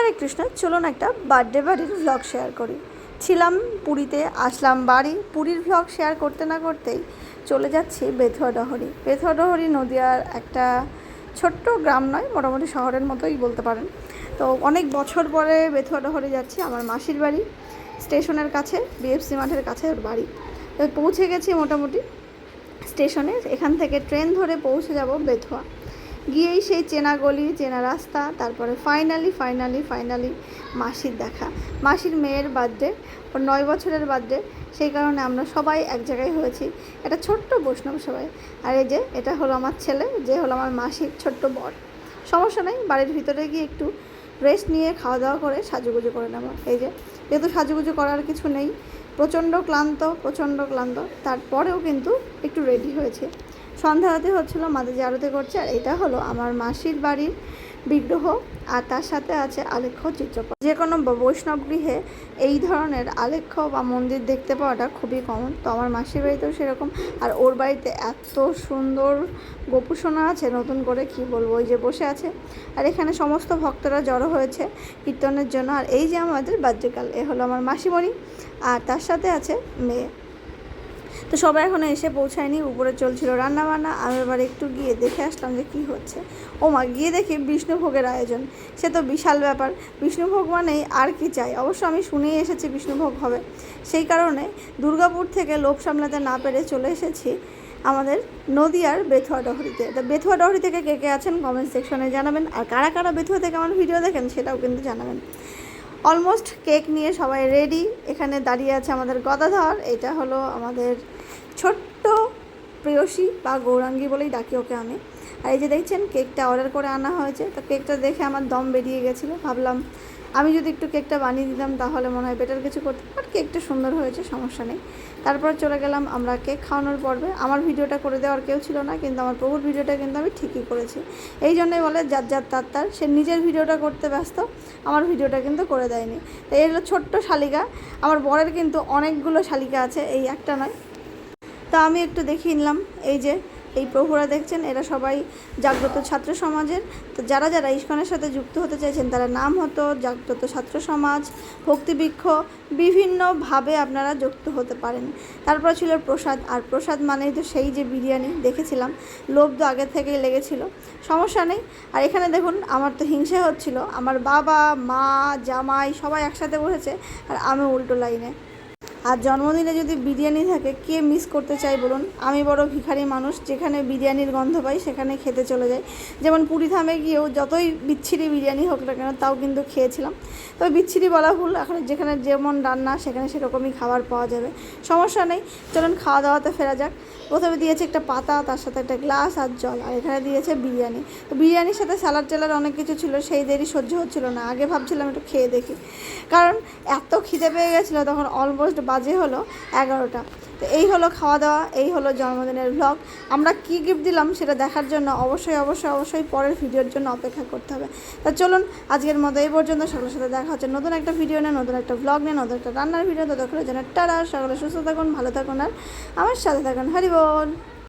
হরে কৃষ্ণ। চলুন একটা বার্থডে বাড়ির ভ্লগ শেয়ার করি। ছিলাম পুরীতে, আসলাম বাড়ি। পুরীর ভ্লগ শেয়ার করতে না করতেই চলে যাচ্ছি বেথুয়া ডহরি। বেথুয়া ডহরি নদিয়ার একটা ছোট্ট গ্রাম নয়, মোটামুটি শহরের মতোই বলতে পারেন। তো অনেক বছর পরে বেথুয়া ডহরি যাচ্ছি, আমার মাসির বাড়ি। স্টেশনের কাছে, বিএফসি মাঠের কাছে ওর বাড়ি। তো পৌঁছে গেছি মোটামুটি স্টেশনে। এখান থেকে ট্রেন ধরে পৌঁছে যাব বেথুয়া। গিয়েই সেই চেনা গলি, চেনা রাস্তা, তারপরে ফাইনালি মাসির দেখা। মাসির মেয়ের বার্থডে, ওর 9 বছরের বার্থডে। সেই কারণে আমরা সবাই এক জায়গায় হয়েছি, একটা ছোট্ট বৈষ্ণব সবাই। আর এই যে এটা হলো আমার ছেলে, যে হলো আমার মাসির ছোট্ট বর। সমস্যা নেই, বাড়ির ভিতরে গিয়ে একটু রেস্ট নিয়ে খাওয়া দাওয়া করে সাজুগুজু করে নেব। এই যে যেহেতু সাজুগুজু করার কিছু নেই, প্রচণ্ড ক্লান্ত, তারপরেও কিন্তু একটু রেডি হয়েছে। সন্ধ্যা আরতি হচ্ছিলো, মাঝে আরতি করছে। আর এটা হলো আমার মাসির বাড়ির বিগ্রহ, আর তার সাথে আছে আলেখ্য চিত্রপট। যে কোনো বৈষ্ণব গৃহে এই ধরনের আলেখ্য বা মন্দির দেখতে পাওয়াটা খুবই কমন। তো আমার মাসির বাড়িতেও সেরকম। আর ওর বাড়িতে এত সুন্দর গোপুসোনা আছে নতুন করে, কি বলবো, ওই যে বসে আছে। আর এখানে সমস্ত ভক্তরা জড়ো হয়েছে কীর্তনের জন্য। আর এই যে আমাদের বাদ্যকাল, এ হলো আমার মাসিমণি, আর তার সাথে আছে মেয়ে। তো সবাই এখনও এসে পৌঁছায়নি, উপরে চলছিল রান্নাবান্না। আমি এবার একটু গিয়ে দেখে আসলাম যে কী হচ্ছে। ও মা, গিয়ে দেখি বিষ্ণুভোগের আয়োজন। সে তো বিশাল ব্যাপার, বিষ্ণুভোগ মানেই আর কি চাই। অবশ্য আমি শুনেই এসেছি বিষ্ণুভোগ হবে, সেই কারণে দুর্গাপুর থেকে লোভ সামলাতে না পেরে চলে এসেছি আমাদের নদিয়ার বেথুয়া ডহরিতে। তো বেথুয়া ডহরি থেকে কে কে আছেন কমেন্ট সেকশনে জানাবেন, আর কারা কারা বেথুয়া থেকে আমার ভিডিও দেখেন সেটাও কিন্তু জানাবেন। অলমোস্ট কেক নিয়ে সবাই রেডি। এখানে দাঁড়িয়ে আছে আমাদের গদাধর, এটা হলো আমাদের ছোট্ট প্রেয়সী বা গৌরাঙ্গী বলেই ডাকি ওকে আমি। আর এই যে দেখছেন কেকটা অর্ডার করে আনা হয়েছে। তো কেকটা দেখে আমার দম বেরিয়ে গেছিলো, ভাবলাম আমি যদি একটু কেকটা বানিয়ে দিতাম তাহলে মনে হয় বেটার কিছু করতে। বাট কেকটা সুন্দর হয়েছে, সমস্যা নেই। তারপর চলে গেলাম আমরা কেক খাওয়ানোর পর্বে। আমার ভিডিওটা করে দেওয়ার কেউ ছিল না, কিন্তু আমার প্রভুর ভিডিওটা কিন্তু আমি ঠিকই করেছি। এই জন্যই বলে যার তার, সে নিজের ভিডিওটা করতে ব্যস্ত, আমার ভিডিওটা কিন্তু করে দেয়নি। তো এই হলো ছোট্ট শালিকা। আমার বরের কিন্তু অনেকগুলো শালিকা আছে, এই একটা নয়। তো আমি একটু দেখিয়ে নিলাম। এই যে এই প্রভুরা দেখছেন, এরা সবাই জাগ্রত ছাত্র সমাজের। তো যারা যারা ইস্কনের সাথে যুক্ত হতে চাইছেন তারা নাম হতো জাগ্রত ছাত্র সমাজ, ভক্তিবৃক্ষ, বিভিন্নভাবে আপনারা যুক্ত হতে পারেন। তারপর ছিল প্রসাদ, আর প্রসাদ মানেই তো সেই যে বিরিয়ানি দেখেছিলাম, লোভ তো আগে থেকেই লেগেছিল, সমস্যা নেই। আর এখানে দেখুন, আমার তো হিংসে হচ্ছিল, আমার বাবা মা জামাই সবাই একসাথে বসেছে, আর আমি উল্টো লাইনে। আর জন্মদিনে যদি বিরিয়ানি থাকে, কে মিস করতে চাই বলুন? আমি বড় ভিখারি মানুষ, যেখানে বিরিয়ানির গন্ধ পাই সেখানে খেতে চলে যাই। যেমন পুরী ধামে গিয়েও যতই বিচ্ছিরি বিরিয়ানি হোক না কেন, তাও কিন্তু খেয়েছিলাম। তবে বিচ্ছিরি বলা ভুল, এখন যেখানে যেমন রান্না সেখানে সেরকমই খাবার পাওয়া যাবে, সমস্যা নেই। চলুন খাওয়া দাওয়াতে ফেরা যাক। প্রথমে দিয়েছে একটা পাতা, তার সাথে একটা গ্লাস আর জল, আর এখানে দিয়েছে বিরিয়ানি। তো বিরিয়ানির সাথে স্যালাড টেলার অনেক কিছু ছিল, সেই দেরি সহ্য হচ্ছিল না। আগে ভাবছিলাম একটু খেয়ে দেখি, কারণ এত খিদে পেয়ে গেছিলো। তখন অলমোস্ট বাজে হলো 11টা। তো এই হলো খাওয়া দাওয়া, এই হলো জন্মদিনের ভ্লগ। আমরা কী গিফট দিলাম সেটা দেখার জন্য অবশ্যই পরের ভিডিওর জন্য অপেক্ষা করতে হবে। তা চলুন আজকের মতো এই পর্যন্ত। সকলের সাথে দেখা হচ্ছে নতুন একটা ভিডিও নিয়ে, নতুন একটা ভ্লগ নিয়ে, নতুন একটা রান্নার ভিডিও। ততক্ষণের জন্য টাটা, সকলে সুস্থ থাকুন, ভালো থাকুন, আর আমার সাথে থাকুন। হরি বল।